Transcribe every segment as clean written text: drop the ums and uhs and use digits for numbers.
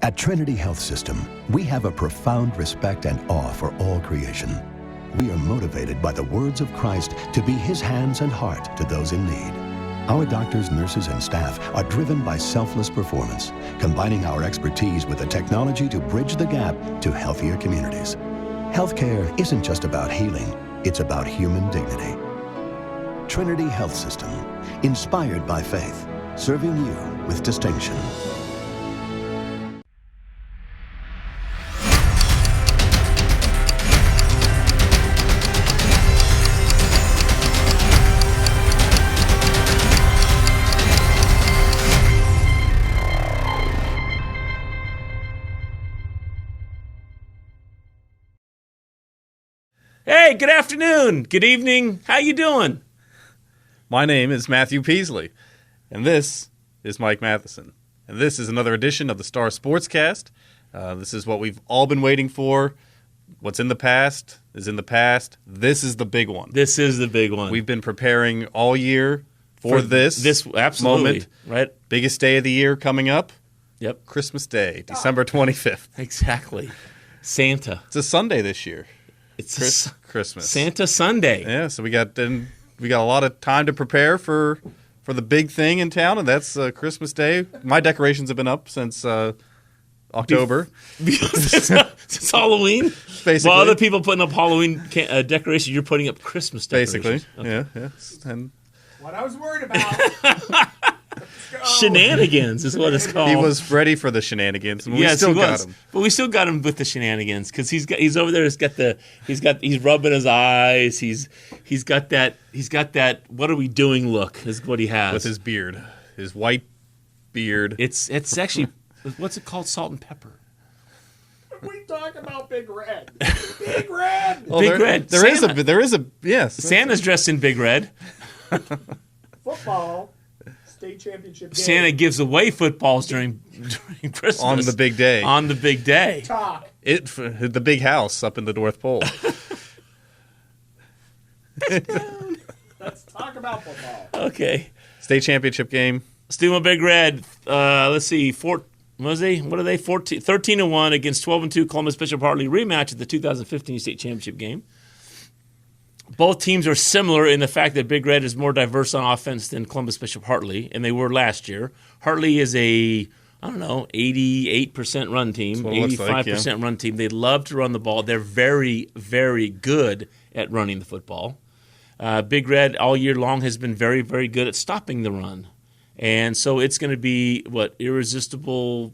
At Trinity Health System, we have a profound respect and awe for all creation. We are motivated by the words of Christ to be his hands and heart to those in need. Our doctors, nurses, and staff are driven by selfless performance, combining our expertise with the technology to bridge the gap to healthier communities. Healthcare isn't just about healing, it's about human dignity. Trinity Health System, inspired by faith, serving you with distinction. Hey, good afternoon, good evening, how you doing? My name is Matthew Peaslee, and this is Mike Mathison. And this is another edition of the Star Sportscast. This is what we've all been waiting for. What's in the past is in the past. This is the big one. This is the big one. We've been preparing all year for this absolutely, moment. Right? Biggest day of the year coming up. Yep. Christmas Day, December 25th. Exactly. Santa. It's a Sunday this year. It's Christmas. Santa Sunday. Yeah, so we got a lot of time to prepare for the big thing in town, and that's Christmas Day. My decorations have been up since October. Since Halloween? Basically. While other people putting up Halloween decorations, you're putting up Christmas decorations. Basically, okay. Yeah. And what I was worried about. Shenanigans is what it's called. he was ready for the shenanigans. And we still got him. But we still got him with the shenanigans because he's over there. He's rubbing his eyes. He's got that what are we doing look is what he has with his beard, his white beard. It's actually what's it called? Salt and pepper. We talk about Big Red. Big Red. Well, Big Red. There is a yes. Santa's dressed in Big Red. Football. State championship game. Santa gives away footballs during Christmas. On the big day. On the big day. Talk. The big house up in the North Pole. Let's talk about football. Okay. State championship game. Steubenville Big Red. Let's see. What are they? 13-1 against 12-2 Columbus Bishop Hartley rematch at the 2015 state championship game. Both teams are similar in the fact that Big Red is more diverse on offense than Columbus Bishop Hartley, and they were last year. Hartley is 88% run team, 85% run team. They love to run the ball. They're very, very good at running the football. Big Red all year long has been very, very good at stopping the run. And so it's going to be, irresistible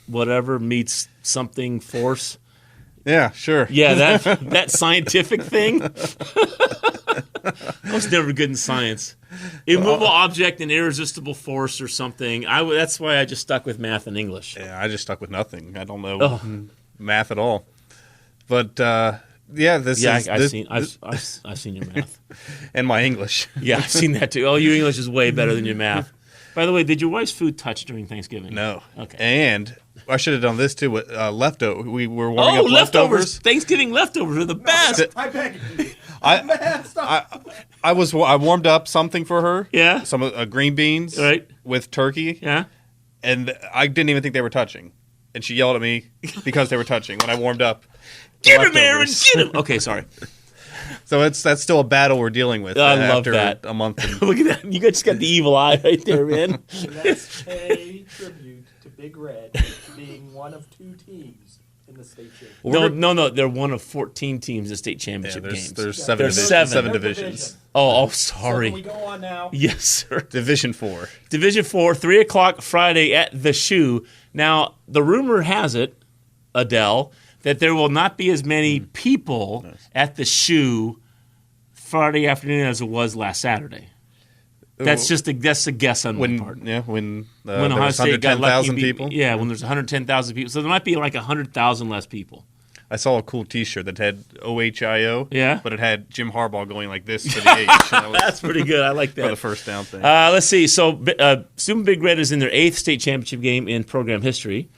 whatever meets something force. Yeah, sure. Yeah, that scientific thing. I was never good in science. Immovable object and irresistible force or something. That's why I just stuck with math and English. Yeah, I just stuck with nothing. I don't know math at all. But I've seen your math and my English. Yeah, I've seen that too. Oh, your English is way better than your math. By the way, did your wife's food touch during Thanksgiving? No. Okay. And I should have done this too with leftover. We were warming up leftovers. Thanksgiving leftovers are the best. I beg you. I warmed up something for her. Yeah. Some green beans. Right. With turkey. Yeah. And I didn't even think they were touching. And she yelled at me because they were touching when I warmed up. Get him, Aaron! Get him! Okay, sorry. So that's still a battle we're dealing with. I love after that. A month. Look at that! You just got the evil eye right there, man. Let's pay tribute to Big Red being one of two teams in the state championship. No. They're one of 14 teams in state championship games. There's seven divisions. Oh, sorry. So can we go on now? Yes, sir. Division 4. Division 4, 3 o'clock Friday at the Shoe. Now, the rumor has it, Adele, that there will not be as many people at the Shoe Friday afternoon as it was last Saturday. That's a guess on my part. Yeah, when Ohio State got lucky. 110,000 people. Yeah, when there's 110,000 people. So there might be like 100,000 less people. I saw a cool T-shirt that had OHIO. Yeah, but it had Jim Harbaugh going like this for the H. That's pretty good. I like that for the first down thing. Let's see. So, Steubenville Big Red is in their 8th state championship game in program history.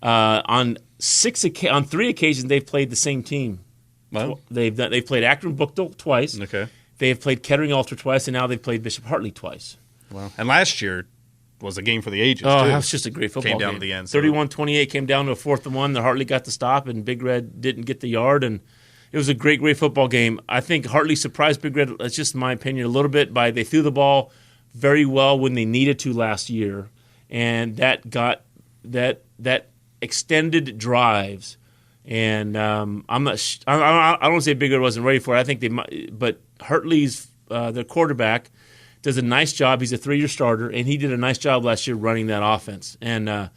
On 3 occasions, they've played the same team. Well, they've played Akron-Buchtel twice. Okay. They've played Kettering-Alter twice, and now they've played Bishop Hartley twice. Wow. And last year, was a game for the ages. Oh, too. that was just a great football game. Came down to the end. So 31-28 came down to a 4th and 1. The Hartley got the stop, and Big Red didn't get the yard, and it was a great football game. I think Hartley surprised Big Red, that's just my opinion, a little bit by they threw the ball very well when they needed to last year, and that got that extended drives. And I don't want to say Big Red wasn't ready for it. I think they might, but Hartley's their quarterback does a nice job. He's a 3-year starter, and he did a nice job last year running that offense. And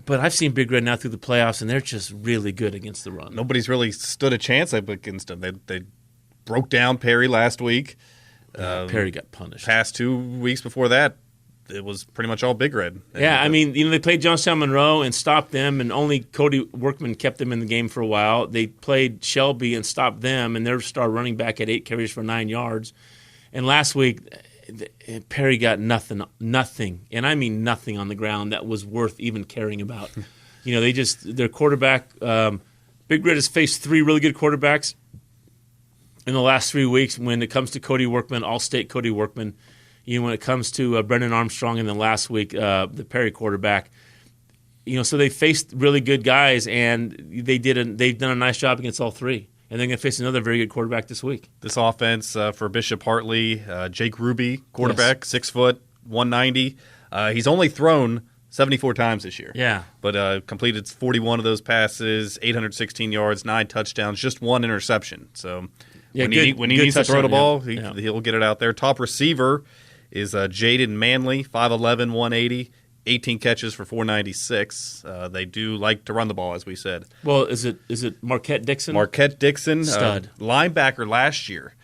but I've seen Big Red now through the playoffs, and they're just really good against the run. Nobody's really stood a chance against them. They broke down Perry last week. Perry got punished. Past 2 weeks before that, it was pretty much all Big Red. Yeah, I mean, they played Johnstown Monroe and stopped them, and only Cody Workman kept them in the game for a while. They played Shelby and stopped them, and their star running back had 8 carries for 9 yards. And last week, Perry got nothing, and I mean nothing on the ground that was worth even caring about. Their quarterback, Big Red has faced 3 really good quarterbacks in the last 3 weeks when it comes to Cody Workman, All-State Cody Workman. When it comes to Brendan Armstrong, and then last week, the Perry quarterback. So they faced really good guys, and they've done a nice job against all 3. And they're going to face another very good quarterback this week. This offense for Bishop Hartley, Jake Ruby, quarterback, 6 foot, 190. He's only thrown 74 times this year. Yeah. But completed 41 of those passes, 816 yards, 9 touchdowns, just 1 interception. So when he needs to throw the ball, he'll get it out there. Top receiver is Jaden Manley, 5'11", 180. 18 catches for 496. They do like to run the ball, as we said. Well, is it Marquette Dixon? Marquette Dixon, stud linebacker last year.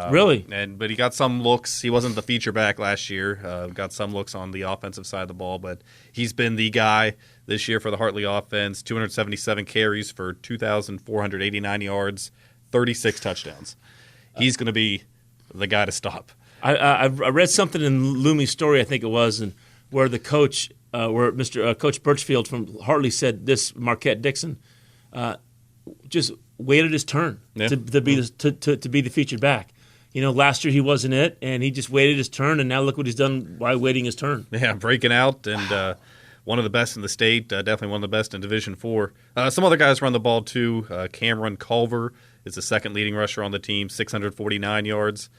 Really? But he got some looks. He wasn't the feature back last year. Got some looks on the offensive side of the ball, but he's been the guy this year for the Hartley offense. 277 carries for 2,489 yards, 36 touchdowns. He's going to be the guy to stop. I read something in Loomy's story, I think it was, and where the coach, Coach Birchfield from Hartley said this Marquette Dixon just waited his turn to be the featured back. Last year he wasn't it, and he just waited his turn, and now look what he's done by waiting his turn. Yeah, breaking out, and one of the best in the state, definitely one of the best in Division IV. Some other guys run the ball too. Cameron Culver is the second leading rusher on the team, 649 yards.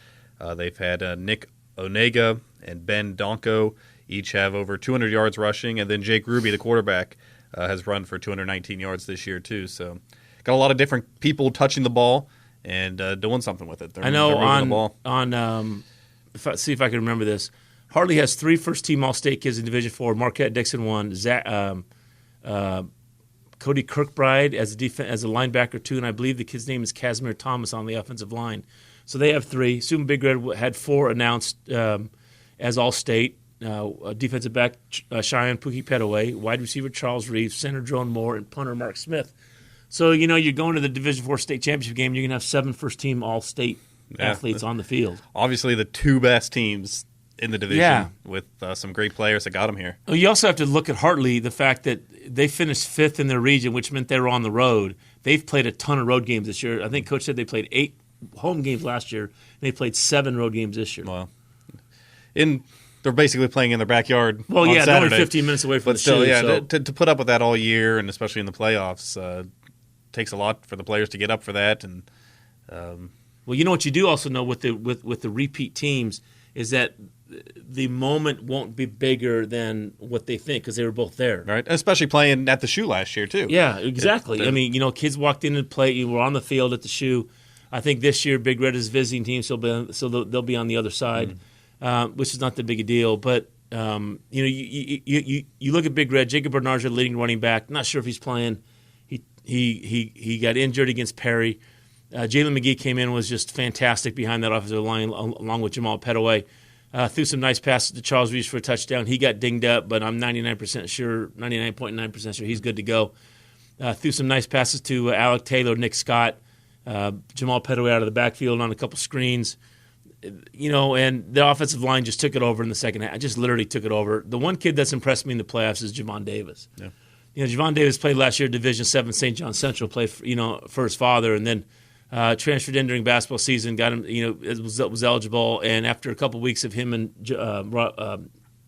They've had Nick Onega and Ben Donko each have over 200 yards rushing, and then Jake Ruby, the quarterback, has run for 219 yards this year too. So got a lot of different people touching the ball and doing something with it. I know on the ball. See if I can remember this. Hartley has 3 first-team All-State kids in Division IV. Marquette Dixon 1, Cody Kirkbride as a linebacker 2, and I believe the kid's name is Casimir Thomas on the offensive line. So they have 3. Steubenville Big Red had 4 announced as All-State. Defensive back Cheyenne Pookie Petaway, wide receiver Charles Reeves, center Drone Moore, and punter Mark Smith. So, you're going to the Division IV state championship game, you're going to have 7 first-team All-State athletes on the field. Obviously the 2 best teams in the division with some great players that got them here. Well, you also have to look at Hartley, the fact that they finished 5th in their region, which meant they were on the road. They've played a ton of road games this year. I think Coach said they played 8 home games last year, and they played 7 road games this year. Well, they're basically playing in their backyard. Well, on they're Saturday. only 15 minutes away from but still, shoe. To put up with that all year, and especially in the playoffs, takes a lot for the players to get up for that. And well, what you do also know with the repeat teams is that the moment won't be bigger than what they think because they were both there. Right, especially playing at the shoe last year too. Yeah, exactly. Kids walked in and played. You were on the field at the shoe. I think this year Big Red is visiting team, so they'll be on the other side, which is not that big a deal. But you look at Big Red. Jacob Bernard's your leading running back. Not sure if he's playing. He got injured against Perry. Jalen McGee came in and was just fantastic behind that offensive line, along with Jamal Petaway. Threw some nice passes to Charles Reeves for a touchdown. He got dinged up, but I'm 99.9% sure he's good to go. Threw some nice passes to Alec Taylor, Nick Scott, Jamal Petaway out of the backfield on a couple screens. And the offensive line just took it over in the second half. Just literally took it over. The one kid that's impressed me in the playoffs is Javon Davis. Yeah. Javon Davis played last year at Division VII St. John Central, played for his father, and then transferred in during basketball season, got him, was eligible, and after a couple weeks of him and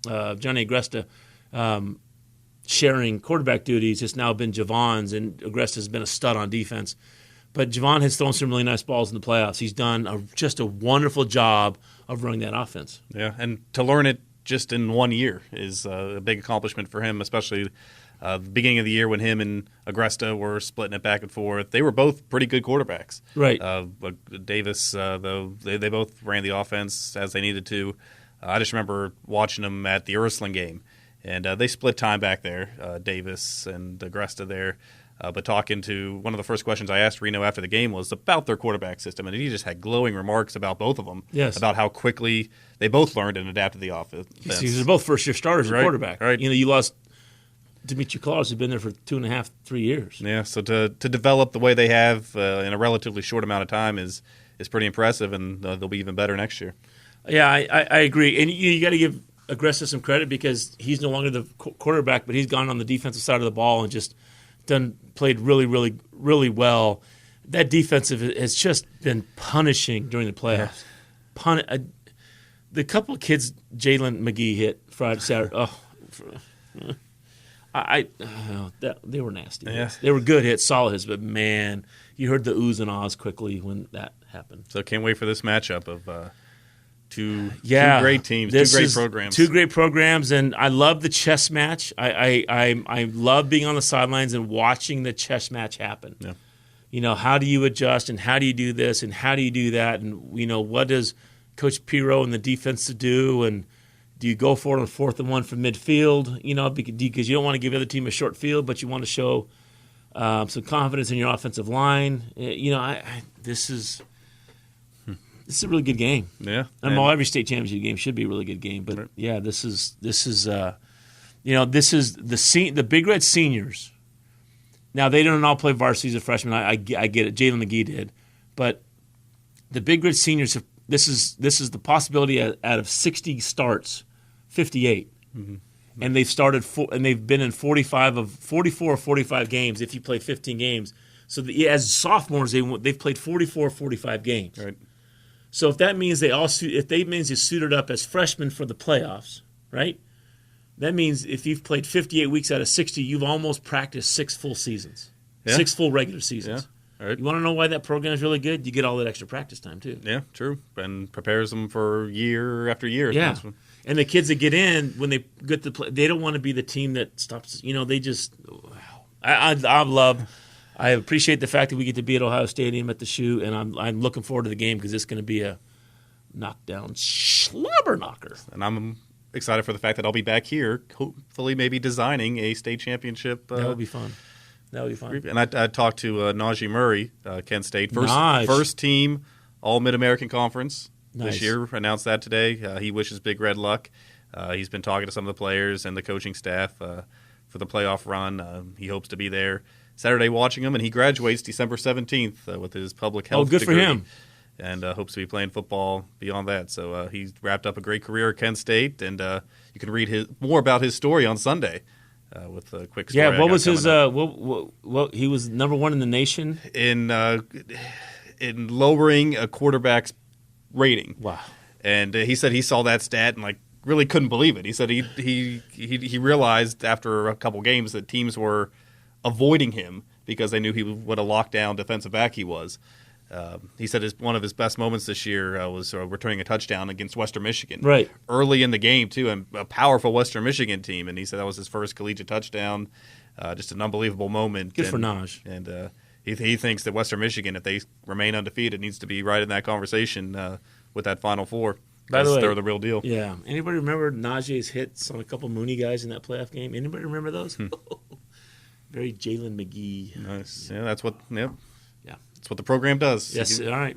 Johnny Agresta sharing quarterback duties. It's now been Javon's, and Agresta's been a stud on defense. But Javon has thrown some really nice balls in the playoffs. He's done just a wonderful job of running that offense. Yeah, and to learn it just in 1 year is a big accomplishment for him, especially the beginning of the year when him and Agresta were splitting it back and forth. They were both pretty good quarterbacks. Right. Davis, though, they both ran the offense as they needed to. I just remember watching them at the Ursuline game, and they split time back there, Davis and Agresta there. But talking to one of the first questions I asked Reno after the game was about their quarterback system, and he just had glowing remarks about both of them. Yes. About how quickly they both learned and adapted the offense. These are both first-year starters at quarterback. Right. You lost Dimitri Claus, who's been there for 2.5, 3 years. Yeah, so to develop the way they have in a relatively short amount of time is pretty impressive, and they'll be even better next year. Yeah, I agree. And you got to give Agresta some credit because he's no longer the quarterback, but he's gone on the defensive side of the ball and just played really, really, really well. That defensive has just been punishing during the playoffs. Yeah. The couple of kids Jalen McGee hit Friday, Saturday. They were nasty. Yeah. They were good hits, solid hits, but man, you heard the oohs and ahs quickly when that happened. So can't wait for this matchup of two great teams, two great programs, and I love the chess match. I love being on the sidelines and watching the chess match happen. Yeah. How do you adjust, and how do you do this, and how do you do that, and what does Coach Pirro and the defense do, and do you go for it on 4th and 1 from midfield? Because you don't want to give the other team a short field, but you want to show some confidence in your offensive line. This is a really good game. Yeah, every state championship game should be a really good game. But yeah, this is the Big Red seniors. Now they don't all play varsity as a freshman. I get it. Jalen McGee did, but the Big Red seniors have. This is the possibility out of 60 starts, 58, and they've started and they've been in 44 or 45 games. If you play 15 games, so as sophomores they've played 44 or 45 games. Right. So if that means they suited up as freshmen for the playoffs, right? That means if you've played 58 weeks out of 60, you've almost practiced 6 full seasons, 6 full regular seasons. Yeah. Right. You want to know why that program is really good? You get all that extra practice time too. Yeah, true, and prepares them for year after year. Yeah, and the kids that get in when they get to play, they don't want to be the team that stops. They just. I appreciate the fact that we get to be at Ohio Stadium at the Shoe, and I'm looking forward to the game because it's going to be a knockdown slobber knocker. And I'm excited for the fact that I'll be back here, hopefully maybe designing a state championship. That would be fun. That would be fun. And I talked to Najee Murray, Kent State, first team All Mid-American Conference this year. Announced that today. He wishes Big Red luck. He's been talking to some of the players and the coaching staff for the playoff run. He hopes to be there Saturday watching them, and he graduates December 17th with his public health degree. For him. And hopes to be playing football beyond that. So he's wrapped up a great career at Kent State, and you can read more about his story on Sunday. With a quick story. Yeah, what was his? What he was number 1 in the nation in lowering a quarterback's rating. Wow! And he said he saw that stat and really couldn't believe it. He said he realized after a couple games that teams were avoiding him because they knew what a lockdown defensive back he was. He said one of his best moments this year was returning a touchdown against Western Michigan. Right. Early in the game, too, and a powerful Western Michigan team. And he said that was his first collegiate touchdown. Just an unbelievable moment. Good for Naj. And he thinks that Western Michigan, if they remain undefeated, needs to be right in that conversation with that Final Four. By the way, they're the real deal. Yeah. Anybody remember Najee's hits on a couple Mooney guys in that playoff game? Anybody remember those? Very Jalen McGee. Nice. Yeah, that's what – yep. Yeah. That's what the program does. Yes, all right.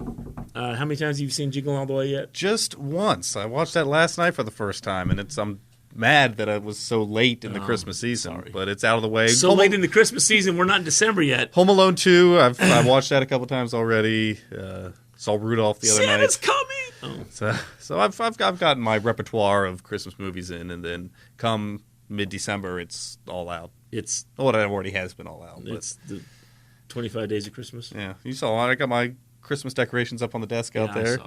How many times have you seen Jingle All the Way yet? Just once. I watched that last night for the first time, and I'm mad that I was so late in the Christmas season. Sorry. But it's out of the way. Late in the Christmas season, we're not in December yet. Home Alone 2, I've watched that a couple times already. Saw Rudolph the other night. Santa's coming! So I've gotten my repertoire of Christmas movies in, and then come mid-December, it's all out. It's what it already has been all out. It's the 25 Days of Christmas. Yeah, you saw I got my Christmas decorations up on the desk out there.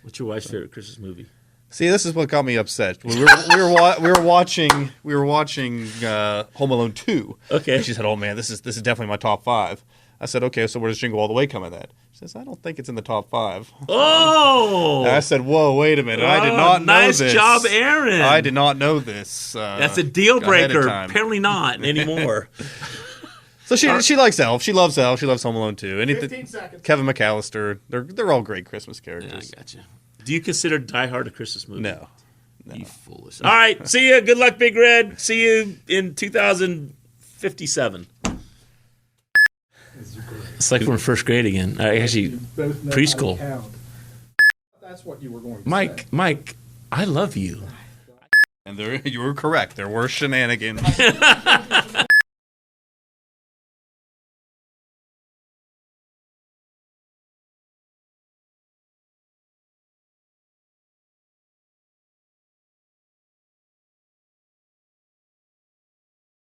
What's your wife's favorite Christmas movie? See, this is what got me upset. We were watching Home Alone 2. Okay. And she said, "Oh man, this is definitely my top 5." I said, "Okay, so where does Jingle All the Way come in that?" She says, "I don't think it's in the top 5." Oh! And I said, "Whoa, wait a minute! I did not know nice this. Nice job, Aaron. I did not know this. That's a deal breaker. Apparently not anymore." So she likes Elf. She loves Elf. She loves Home Alone 2. 15 seconds. Kevin McAllister. They're all great Christmas characters. Yeah, I gotcha. Do you consider Die Hard a Christmas movie? No. You foolish. All right. See you. Good luck, Big Red. See you in 2057. It's like we're in first grade again. Actually, preschool. That's what you were going to say. Mike, I love you. And you were correct. There were shenanigans.